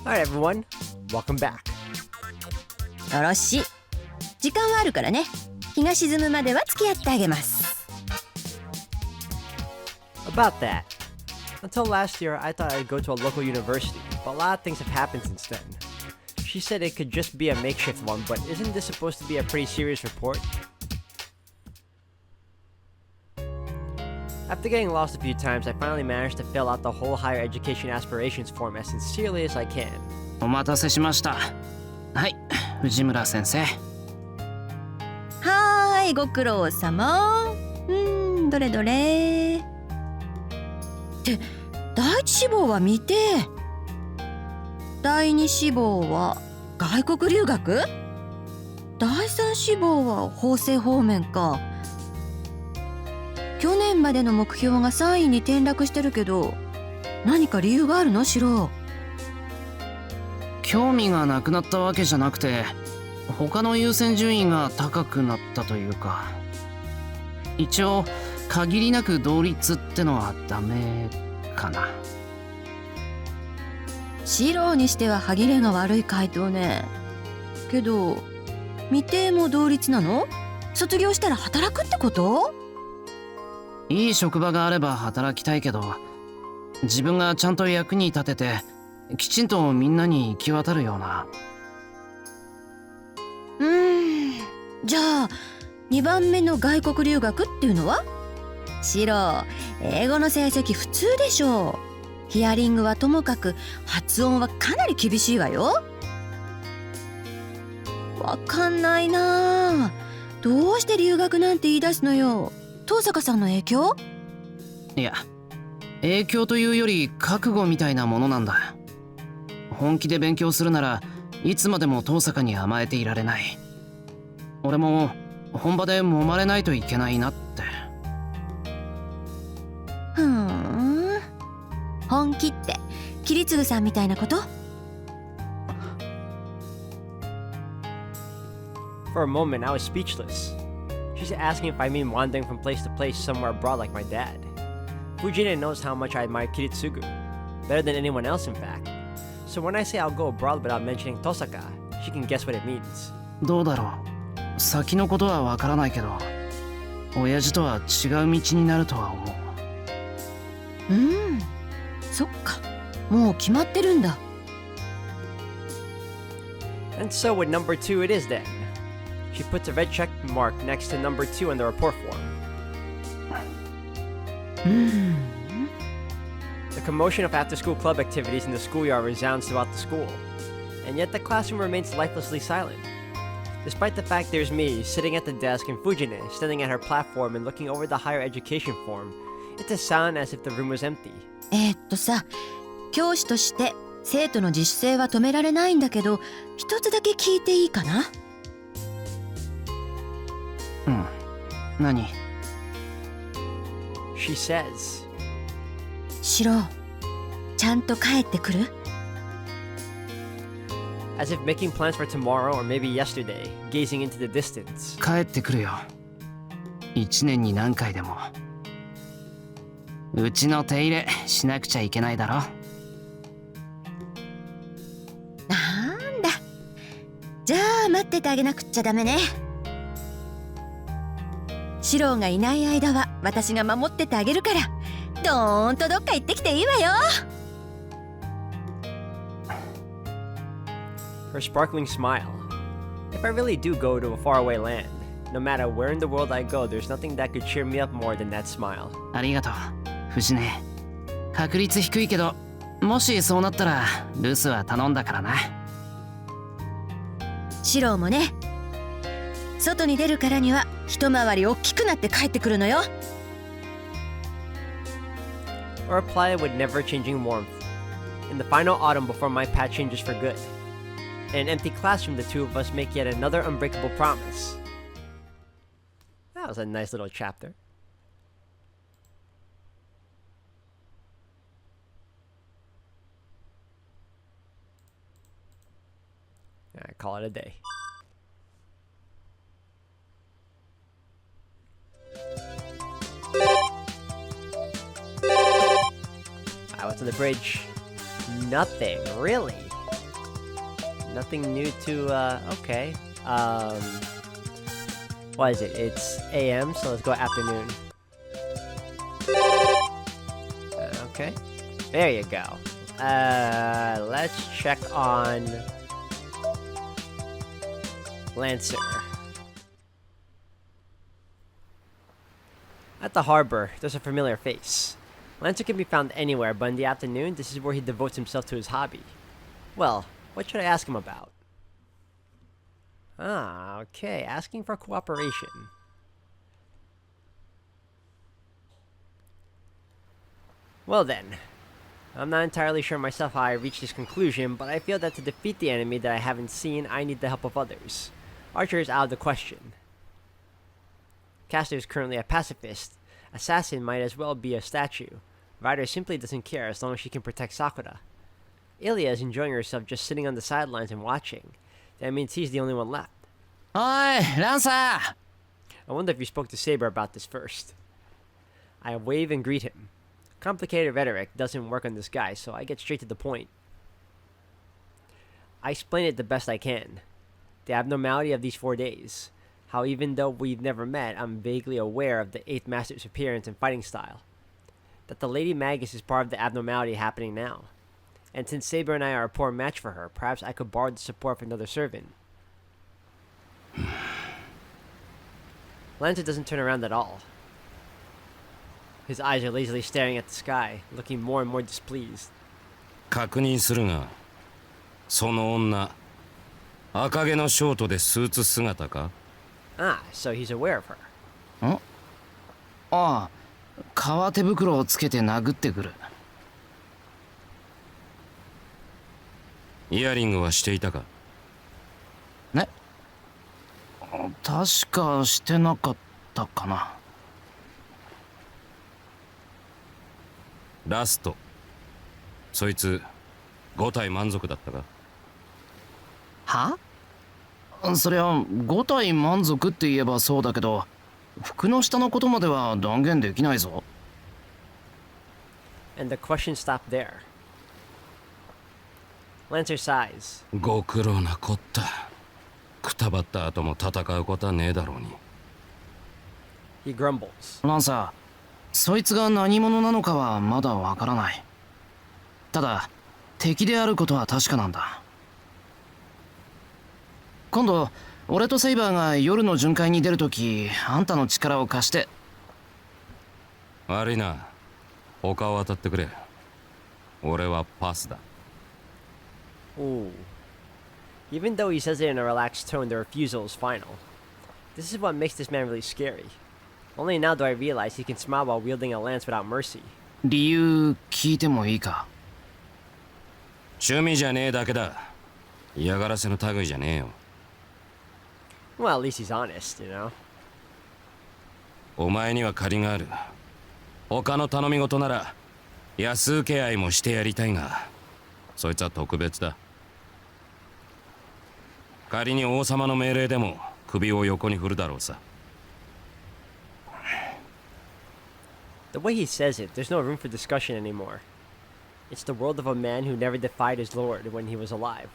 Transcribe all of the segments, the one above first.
Alright everyone, welcome back. よろしい。時間はあるからね。日が沈むまでは付き合ってあげます。About that. Until last year, I thought I'd go to a local university, but a lot of things have happened since then. She said it could just be a makeshift one, but isn't this supposed to be a pretty serious report? After getting lost a few times, I finally managed to fill out the whole higher education aspirations form as sincerely as I can. お待たせしました。はい、藤村先生。はーい、ご苦労様。どれどれ。って第一志望は未定。第二志望は外国留学。第三志望は法政方面か。去年までの目標が3位に転落してるけど、何か理由があるの？シロー。興味がなくなったわけじゃなくて、他の優先順位が高くなったというか、一応限りなく同率ってのはダメかな。シローにしては歯切れが悪い回答ね。けど未定も同率なの？卒業したら働くってこと？いい職場があれば働きたいけど、自分がちゃんと役に立ててきちんとみんなに行き渡るような。じゃあ2番目の外国留学っていうのは？シロー、英語の成績普通でしょう。ヒアリングはともかく発音はかなり厳しいわよ。わかんないな。どうして留学なんて言い出すのよ。遠坂さんの影響？いや、影響というより覚悟みたいなものなんだ。本気で勉強するならいつまでも遠坂に甘えていられない。俺も本場で揉まれないといけないなって。本気って桐次さんみたいなこと？ For a moment, I was speechless. She's asking if I mean wandering from place to place somewhere abroad like my dad. Fujine knows how much I admire Kiritsugu, better than anyone else in fact. So when I say I'll go abroad without mentioning Tosaka, she can guess what it means. どうだろう。先のことはわからないけど、親父とは違う道になるとは思う。そっか。もう決まってるんだ。And so with number 2 it is then. She puts a red check mark next to number 2 in the report form. The commotion of after-school club activities in the schoolyard resounds throughout the school, and yet the classroom remains lifelessly silent. Despite the fact there's me sitting at the desk and Fujine standing at her platform and looking over the higher education form, it's as silent as if the room was empty. さ、教師として生徒の自主性は止められないんだけど、一つだけ聞いていいかな？何？ She says, シロー、ちゃんと帰ってくる？ as if making plans for tomorrow or maybe yesterday, gazing into the distance. 帰ってくるよ。1年に何回でも。うちの手入れしなくちゃいけないだろ。なんだ。じゃあ待っててあげなくっちゃダメね。シローがいない間は私が守っててあげるから、どーんとどっか行ってきていいわよ。Her sparkling smile. If I really do go to a faraway land, no matter where in the world I go, there's nothing that could cheer me up more than that smile. ありがとう、藤根。確率低いけど、もしそうなったら留守は頼んだからな。シローもね。外に出るからには一回り大きくなって帰ってくるのよ。A reply with never-changing warmth. In the final autumn before my path changes for good. In an empty classroom, the two of us make yet another unbreakable promise. That was a nice little chapter. I call it a day. What's on the bridge? Nothing, really. Nothing new to, okay. What is it? It's AM, so let's go afternoon. Okay. There you go. Let's check on Lancer. At the harbor, there's a familiar face. Lancer can be found anywhere, but in the afternoon, this is where he devotes himself to his hobby. Well, what should I ask him about? Ah, okay, asking for cooperation. Well then, I'm not entirely sure myself how I reached this conclusion, but I feel that to defeat the enemy that I haven't seen, I need the help of others. Archer is out of the question. Caster is currently a pacifist. Assassin might as well be a statue. Ryder simply doesn't care as long as she can protect Sakura. Ilya is enjoying herself just sitting on the sidelines and watching. That means he's the only one left. Oi, Lancer! I wonder if you spoke to Saber about this first. I wave and greet him. Complicated rhetoric doesn't work on this guy, so I get straight to the point. I explain it the best I can. The abnormality of these 4 days. How even though we've never met, I'm vaguely aware of the 8th Master's appearance and fighting style. That the Lady Magus is part of the abnormality happening now. And since Saber and I are a poor match for her, perhaps I could borrow the support of another servant. Lancer doesn't turn around at all. His eyes are lazily staring at the sky, looking more and more displeased. 確認するが、その女、赤毛のショートでスーツ姿か? Ah, so he's aware of her. ん？ああ、革手袋をつけて殴ってくる。イヤリングはしていたか? ね？確かしてなかったかな。ラスト。そいつ、5体満足だったか? は？そりゃ5体満足って言えばそうだけど、服の下のことまでは断言できないぞ。And the question stopped there. Lancer sighs. ご苦労なこった。くたばった後も戦うことはねえだろうに。He grumbles. ランサー、そいつが何者なのかはまだわからない。ただ、敵であることは確かなんだ。今度、俺とセイバーが夜の巡回に出るとき、あんたの力を貸して。悪いな。他を当たってくれ。俺はパスだ。Ooh. Even though he says it in a relaxed tone, the refusal is final. This is what makes this man really scary. Only now do I realize he can smile while wielding a lance without mercy. 理由聞いてもいいか？趣味じゃねえだけだ。嫌がらせの類じゃねえよ。Well, at least he's honest, you know? お前には借りがある。他の頼み事なら安請け合いもしてやりたいが、そいつは特別だ。仮に王様の命令でも首を横に振るだろうさ。The way he says it, there's no room for discussion anymore. It's the world of a man who never defied his lord when he was alive.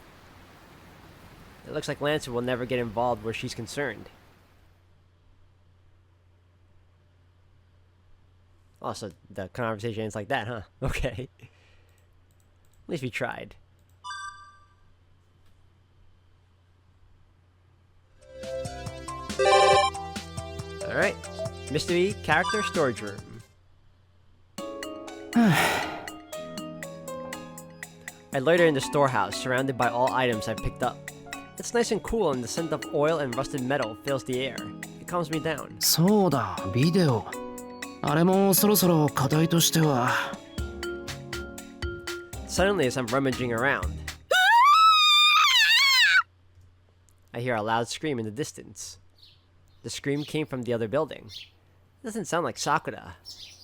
It looks like Lancer will never get involved where she's concerned. Oh, so the conversation ends like that, huh? Okay. At least we tried. Alright. Mystery character storage room. I loiter in the storehouse, surrounded by all items I've picked up. It's nice and cool, and the scent of oil and rusted metal fills the air. It calms me down. そうだ、ビデオ。あれもそろそろ課題としては。Suddenly, as I'm rummaging around, I hear a loud scream in the distance. The scream came from the other building. It doesn't sound like Sakura.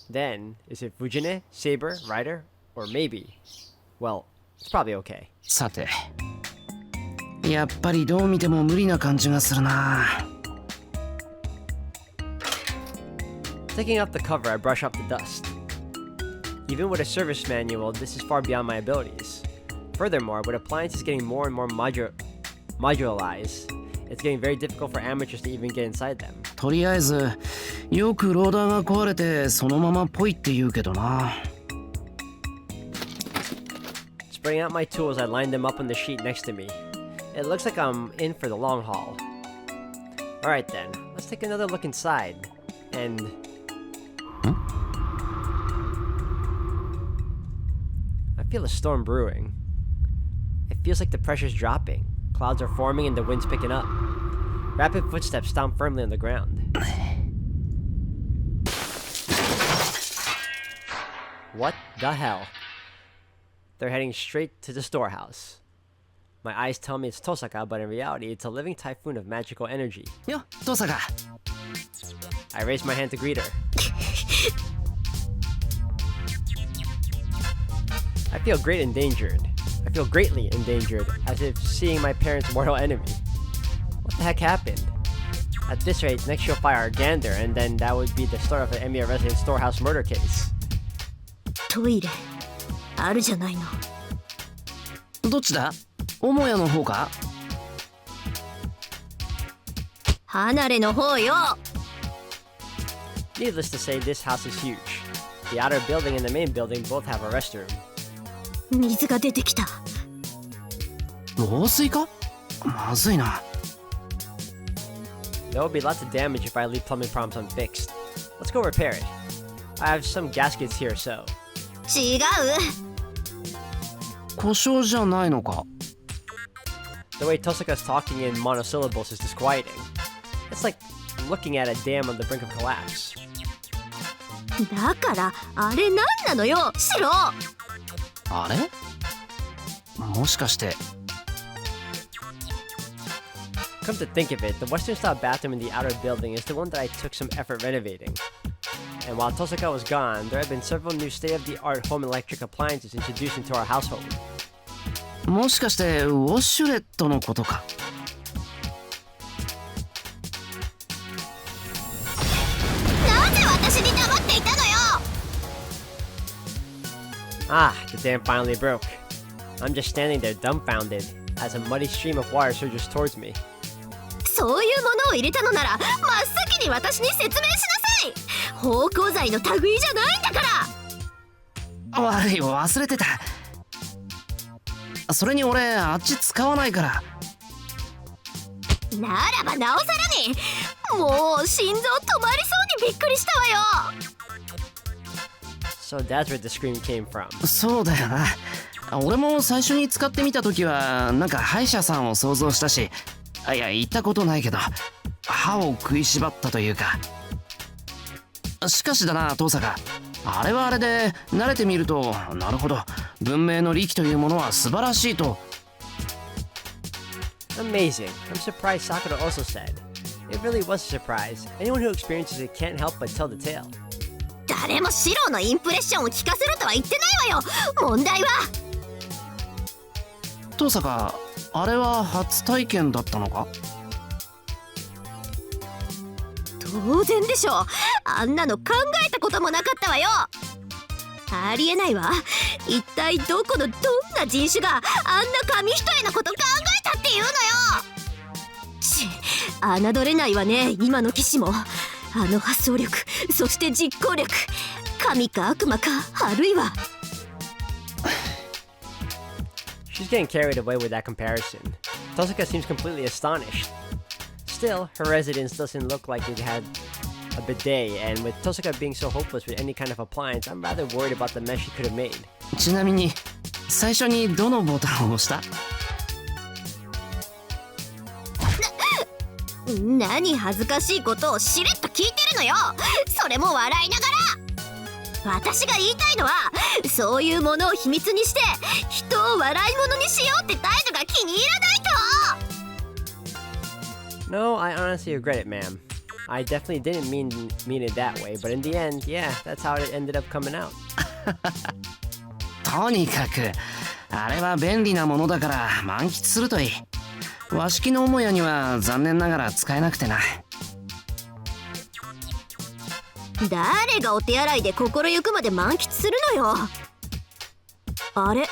Then, is it Fujine, Saber, Ryder, or maybe? Well, it's probably okay. さて、やっぱりどう見ても無理な感じがするな。Taking off the cover, I brush off the dust. Even with a service manual, this is far beyond my abilities. Furthermore, with appliances getting more and more modular modularize. It's getting very difficult for amateurs to even get inside them. とりあえずよくローダーが壊れてそのままポイって言うけどな。Spreading out my tools, I lined them up on the sheet next to me. It looks like I'm in for the long haul. Alright then, let's take another look inside. And... I feel a storm brewing. It feels like the pressure's dropping. Clouds are forming and the wind's picking up. Rapid footsteps stomp firmly on the ground. What the hell? They're heading straight to the storehouse. My eyes tell me it's Tosaka, but in reality, it's a living typhoon of magical energy. よ、トサカ。I raise my hand to greet her. I feel greatly endangered, as if seeing my parents' mortal enemy. What the heck happened? At this rate, next she'll fire a gander, and then that would be the start of an Emiya resident storehouse murder case. トイレあるじゃないの。どっちだ？母屋の方か？離れの方よ。 Needless to say, this house is huge. The outer building and the main building both have a restroom. 水が出てきた。漏水か？まずいな。There will be lots of damage if I leave plumbing problems unfixed. Let's go repair it. I have some gaskets here, so... 違う。故障じゃないのか？ The way Tosaka's talking in monosyllables is disquieting. It's like looking at a dam on the brink of collapse. だからあれ何なのよ、シロ。あれ？もしかして。Come to think of it, the Western-style bathroom in the outer building is the one that I took some effort renovating. And while Tosaka was gone, there have been several new state-of-the-art home electric appliances introduced into our household. もしかしてウォシュレットのことか？なぜ私に黙っていたのよ。 Ah, the dam finally broke. I'm just standing there dumbfounded as a muddy stream of water surges towards me. そういうものを入れたのなら真っ先に私に説明しなさい。芳香剤の類じゃないんだから。悪い、忘れてた。それに俺あっち使わないから。ならばなおさらに。もう心臓止まりそうにびっくりしたわよ。 So that's where the scream came from. そうだよな。俺も最初に使ってみた時はなんか歯医者さんを想像したし、いや行ったことないけど歯を食いしばったというか。しかしだな、トサカ。あれはあれで慣れてみると、なるほど、文明の利器というものは素晴らしいと。 Amazing. I'm surprised Sakura also said. It really was a surprise. Anyone who experiences it can't help but tell the tale. 誰もシロのインプレッションを聞かせろとは言ってないわよ。問題は。トサカ、あれは初体験だったのか？当然でしょう。あんなの考えたこともなかったわよ。ありえないわ。一体どこのどんな人種があんな紙一重なこと考えたっていうのよ。侮れないわね、今の騎士も。あの発想力、そして実行力。神か悪魔か、あるいは。She's getting carried away with that comparison. Tosaka seems completely astonished. Still, her residence doesn't look like it had a bidet, and with Tosaka being so hopeless with any kind of appliance, I'm rather worried about the mess she could have made. ちなみに最初にどのボタンを押した？何恥ずかしいことをしれっと聞いてるのよ。それも笑いながら。私が言いたいのは、そういうものを秘密にして人を笑い物にしようって態度が気に入らないと。 No, I honestly regret it, ma'am. I definitely didn't mean it that way, but in the end, yeah, that's how it ended up coming out. とにかくあれは便利なものだから満喫するといい。和式の母屋には残念ながら使えなくてな。誰がお手洗いで心ゆくまで満喫するのよ。あれ、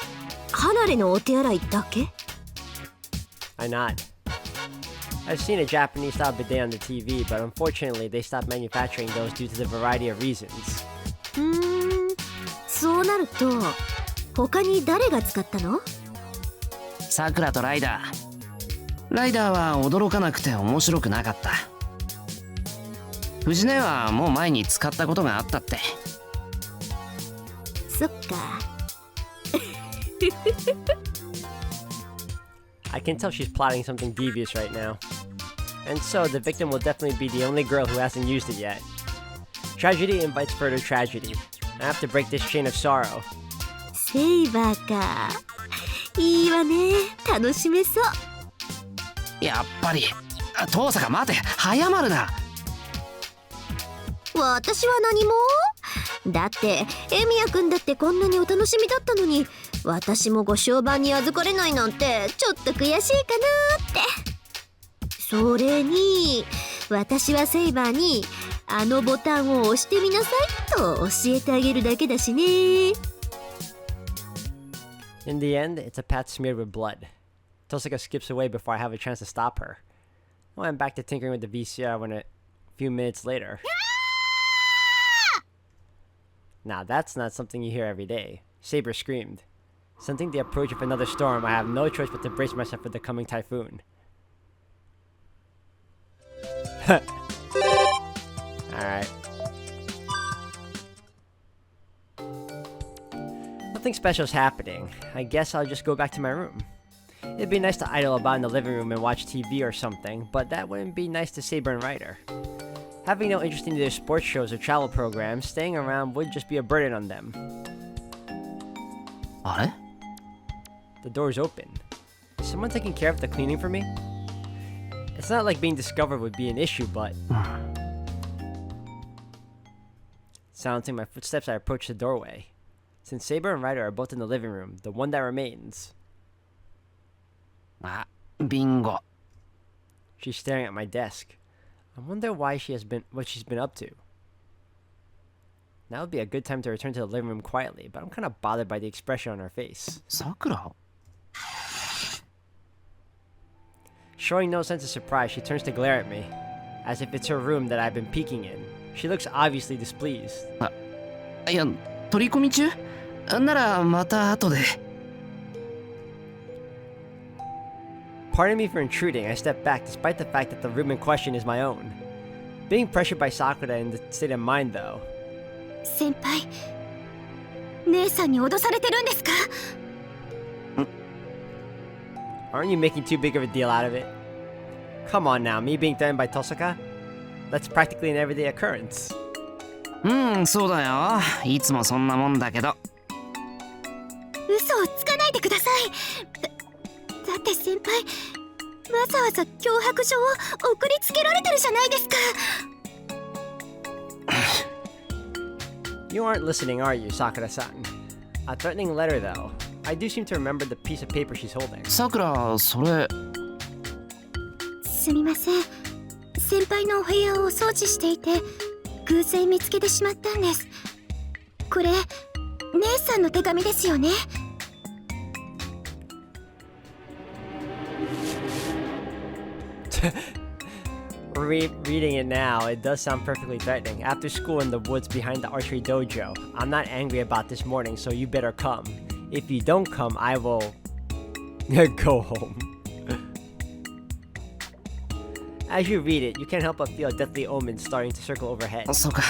離れのお手洗いだけ？ I nod. I've seen a Japanese-style bidet on the TV, but unfortunately they stopped manufacturing those due to the variety of reasons. そうなると他に誰が使ったの？さくらとライダー。ライダーは驚かなくて面白くなかった。藤音はもう前に使ったことがあったって。そっか。I can tell she's plotting something devious right now. And so, the victim will definitely be the only girl who hasn't used it yet. Tragedy invites further tragedy. I have to break this chain of sorrow. セイバーか。いいわね。楽しめそう。やっぱり。遠坂待て、早まるな。私は何も。だってエミヤくんだってこんなにお楽しみだったのに、私もご商売に預かれないなんてちょっと悔しいかなって。それに私はセイバーにあのボタンを押してみなさいと教えてあげるだけだしね。In the end, it's a path smeared with blood. Tosaka skips away before I have a chance to stop her. Well, I'm back to tinkering with the VCR when a few minutes later. Now that's not something you hear every day. Saber screamed. Sensing the approach of another storm, I have no choice but to brace myself for the coming typhoon. Alright. Nothing special is happening. I guess I'll just go back to my room. It'd be nice to idle about in the living room and watch TV or something, but that wouldn't be nice to Saber and Ryder. Having no interest in either sports shows or travel programs, staying around would just be a burden on them. あれ？ The door's open. Is someone taking care of the cleaning for me? It's not like being discovered would be an issue, but... Silencing my footsteps, I approach the doorway. Since Saber and Ryder are both in the living room, the one that remains... あ、ビンゴ。 She's staring at my desk. I wonder what she's been up to. Now would be a good time to return to the living room quietly, but I'm kind of bothered by the expression on her face. さくら？ Showing no sense of surprise, she turns to glare at me, as if it's her room that I've been peeking in. She looks obviously displeased. いや、取り込み中？ならまた後で。Pardon me for intruding, I step back despite the fact that the room in question is my own. Being pressured by Sakura in the state of mind, though. 先輩、姉さんに脅されてるんですか？ Aren't you making too big of a deal out of it? Come on now, me being threatened by Tosaka? That's practically an everyday occurrence. そうだよ。いつもそんなもんだけど。嘘をつかないでください。だって先輩、わざわざ脅迫状を送りつけられてるじゃないですか。You aren't listening, are you, Sakura-san? A threatening letter, though. I do seem to remember the piece of paper she's holding. さくら、それ。すみません。先輩のお部屋をお掃除していて、偶然見つけてしまったんです。これ、姉さんの手紙ですよね。Reading it now, it does sound perfectly threatening. After school in the woods behind the archery dojo. I'm not angry about this morning, so you better come. If you don't come, I will... go home. As you read it, you can't help but feel deathly omens starting to circle overhead. そうか。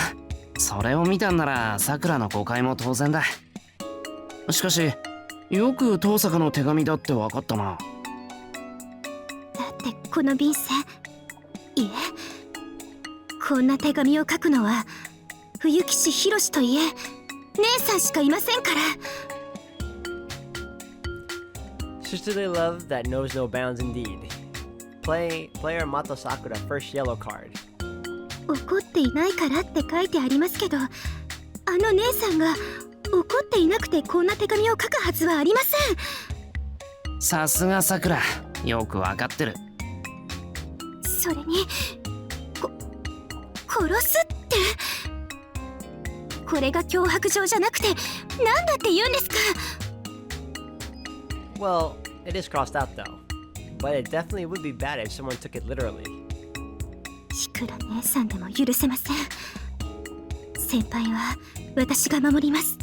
それを見たんなら、さくらの誤解も当然だ。しかし、よく遠坂の手紙だって分かったな。だってこの便箋、いえ、こんな手紙を書くのは冬岸博といえ姉さんしかいませんから。Sisterly love that knows no bounds indeed. Player Mato Sakura first yellow card. 怒っていないからって書いてありますけど、あの姉さんが怒っていなくてこんな手紙を書くはずはありません。さすがさくら、よくわかってる。それに殺すって、これが脅迫状じゃなくて何だって言うんですか？ Well, it is crossed out though. but it definitely would be bad if someone took it literally. いくら姉さんでも許せません。先輩は私が守ります。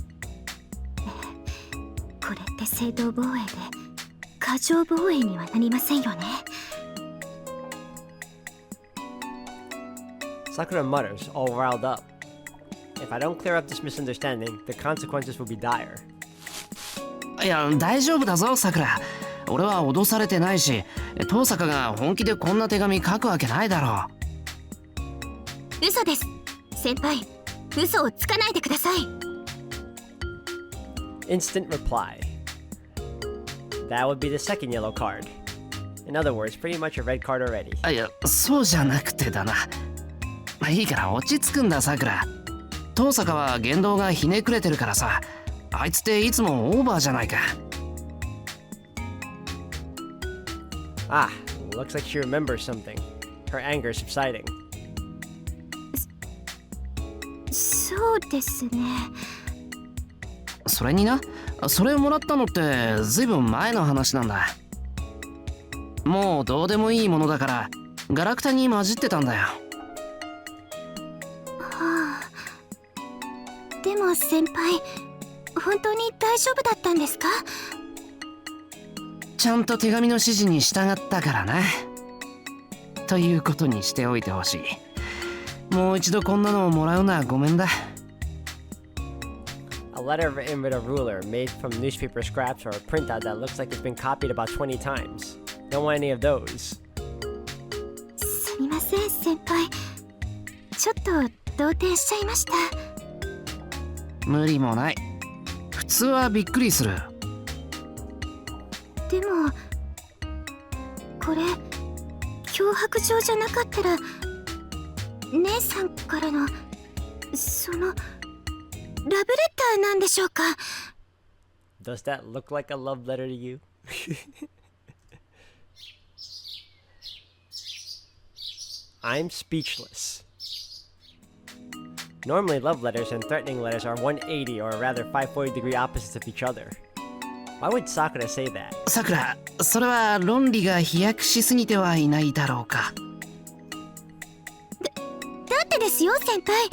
これって正当防衛で過剰防衛にはなりませんよね。Sakura mutters, all riled up. If I don't clear up this misunderstanding, the consequences will be dire. いや大丈夫だぞさくら。俺は脅されてないし、遠坂が本気でこんな手紙書くわけないだろう。嘘です。先輩、嘘をつかないでください。Instant reply. That would be the second yellow card. In other words, pretty much a red card already. いやそうじゃなくてだな。いいから落ち着くんださくら。遠坂は言動がひねくれてるからさ。あいつっていつもオーバーじゃないか。Ah, looks like she remembers something. Her anger subsiding. そうですね。それにな、それをもらったのってずいぶん前の話なんだ。もうどうでもいいものだからガラクタに混じってたんだよ。はあ。でも先輩、本当に大丈夫だったんですか？ちゃんと手紙の指示に従ったからな。ということにしておいてほしい。もう一度こんなのをもらうのはごめんだ。A letter written with a ruler made from newspaper scraps or a printout that looks like it's been copied about 20 times. Don't want any of those. すみません先輩。ちょっと動転しちゃいました。無理もない。普通はびっくりする。でもこれ脅迫状じゃなかったら姉さんからのそのラブレターなんでしょうか？ Does that look like a love letter to you? I'm speechless. Normally, love letters and threatening letters are 180 or rather 540-degree opposites of each other. Why would Sakura say that? さくら、それは論理が飛躍しすぎてはいないだろうか。だってですよ先輩。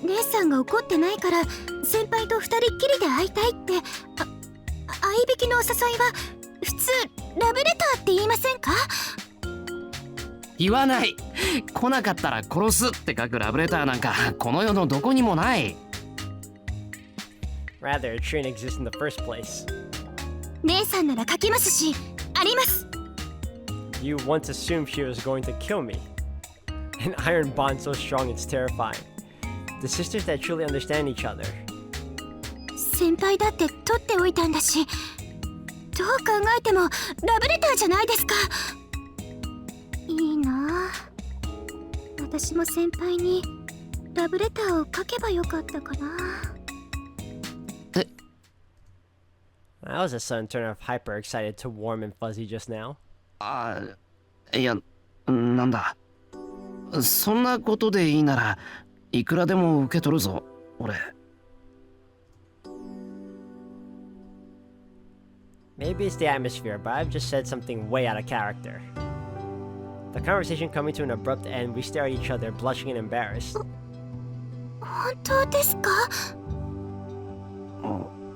姉さんが怒ってないから先輩と二人っきりで会いたいって相引きのお誘いは普通ラブレターって言いませんか？言わない。来なかったら殺すって書くラブレターなんかこの世のどこにもない。 Rather, it shouldn't exist in the first place. 姉さんなら書きますし、あります。 You once assumed she was going to kill me. An iron bond so strong it's terrifying. The sisters that truly understand each other. 先輩だって取っておいたんだし、どう考えてもラブレターじゃないですか。いいなあ。私も先輩にラブレターを書けばよかったかな。That was a sudden turn of hyper excited to warm and fuzzy just now. あ、いや、なんだ。そんなことでいいならいくらでも受け取るぞ、俺。Maybe it's the atmosphere, but I've just said something way out of character. The conversation coming to an abrupt end, we stare at each other, blushing and embarrassed. 本当ですか？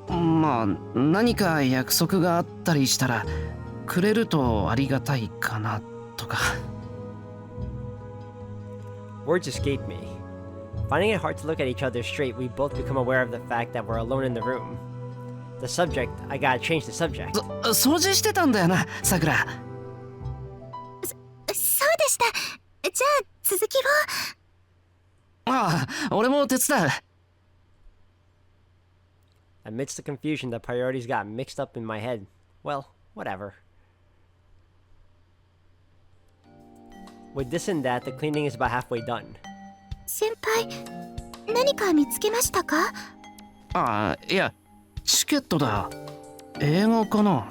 まあ何か約束があったりしたらくれるとありがたいかなとか。Words escape me. Finding it hard to look at each other straight, we both become aware of the fact that we're alone in the room. The subject, I gotta change the subject. 掃除してたんだよな、さくら。そうでした。じゃあ続きを。ああ、俺も手伝う。Amidst the confusion, the priorities got mixed up in my head. Well, whatever. With this and that, the cleaning is about halfway done. 先輩、何か見つけましたか？ああ、いや、チケットだ。映画かな。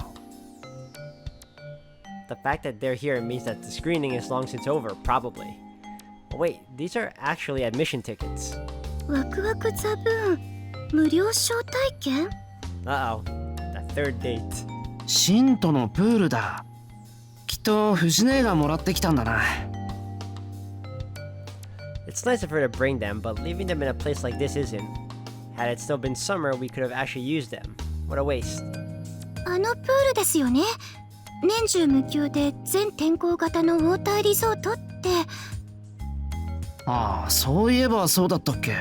The fact that they're here means that the screening is long since over, probably. But wait, these are actually admission tickets. ワクワクザブーン無料招待券？ Uh-oh, the third date. シントのプールだ。きっっと藤姉がもらってきたんだな。It's nice of her to bring them, but leaving them in a place like this isn't. Had it still been summer, we could have actually used them. What a waste. あのプールですよね。年中無休で全天候型のウォーターリゾートって。ああ、そういえばそうだったっけ。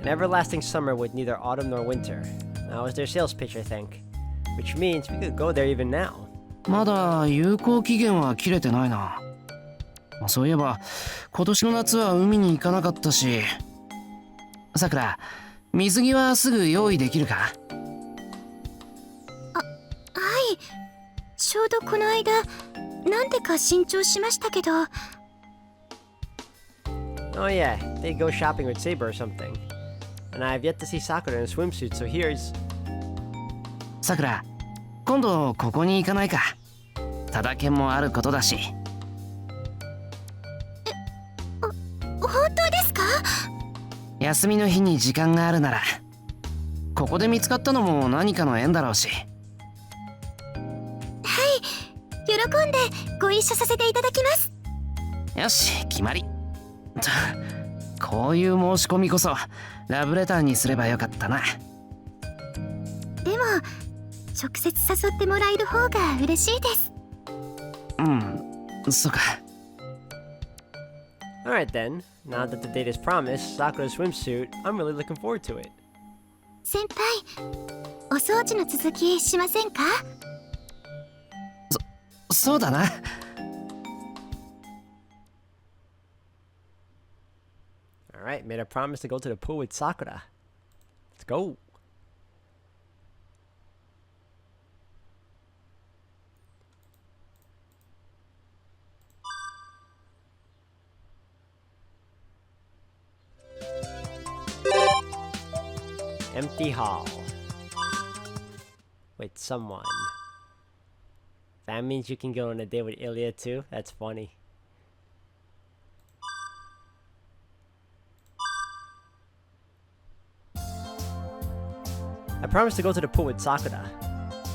An everlasting summer with neither autumn nor winter. That was their sales pitch, I think. Which means we could go there even now. まだ有効期限は切れてないな。そういえば今年の夏は海に行かなかったし。さくら、水着はすぐ用意できるか？はい。ちょうどこの間なんでか新調しましたけど。Oh yeah, they go shopping with Saber or something. And I have yet to see Sakura in a swimsuit, so here's... さくら、今度ここに行かないか。ただ券もあることだし。本当ですか？休みの日に時間があるなら。ここで見つかったのも何かの縁だろうし。喜んでご一緒させていただきます。よし、決まり。こういう申し込みこそラブレターにすればよかったな。でも直接誘ってもらえる方が嬉しいです。うん、そうか。Alright then, now that the date is promised, Sakura's swimsuit, I'm really looking forward to it. 先輩、お掃除の続きしませんか？そうだな。Alright, made a promise to go to the pool with Sakura. Let's go. Empty hall. With someone. That means you can go on a date with Ilya too? That's funny. I promised to go to the pool with Sakura.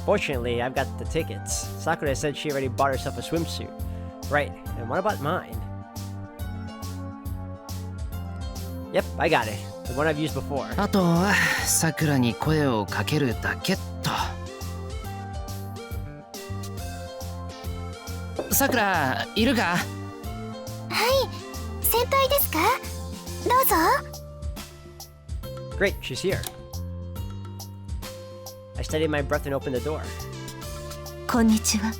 Fortunately, I've got the tickets. Sakura said she already bought herself a swimsuit. Right, and what about mine? Yep, I got it. The one I've used before. あとはさくらに声をかけるだけっと。さくら、いるか？はい、先輩ですか？どうぞ。Great, she's here. I steadied my breath and opened the door. こんにちは。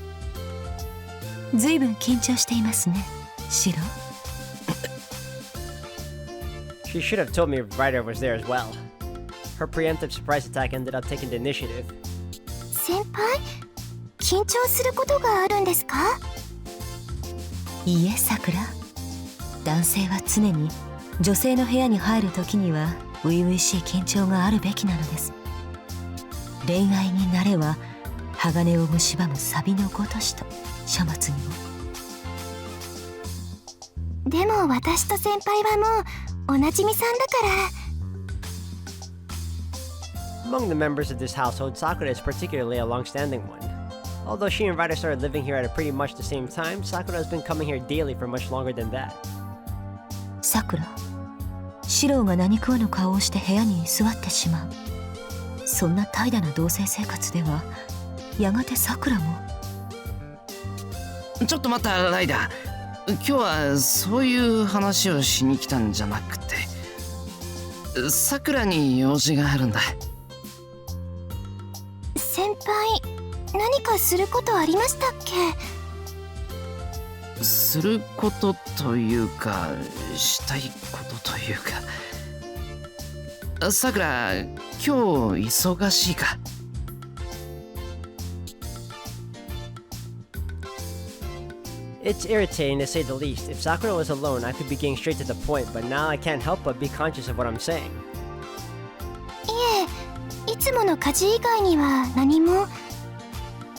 ずいぶん緊張していますね、シロ。She should have told me Ryder was there as well. Her preemptive surprise attack ended up taking the initiative. 先輩、緊張することがあるんですか？いいえ、さくら。男性は常に女性の部屋に入るときには初々しい緊張があるべきなのです。恋愛になれは鋼を蝕む錆のごとしと書物にも。でも私と先輩はもうおなじみさんだから。Among the members of this household, Sakura is particularly a long-standing one. Although she and Ryder started living here at a pretty much the same time, Sakura has been coming here daily for much longer than that. さくら、シロが何食わぬ顔をして部屋に居座ってしまう。そんな怠惰な同棲生活ではやがてさくらも。ちょっと待った、ライダー。今日はそういう話をしに来たんじゃなくて、さくらに用事があるんだ。先輩、何かすることありましたっけ？することというか、したいことというか。さくら、今日忙しいか？It's irritating to say the least. If Sakura was alone, I could be getting straight to the point, but now I can't help but be conscious of what I'm saying. いえ、いつもの家事以外には何も。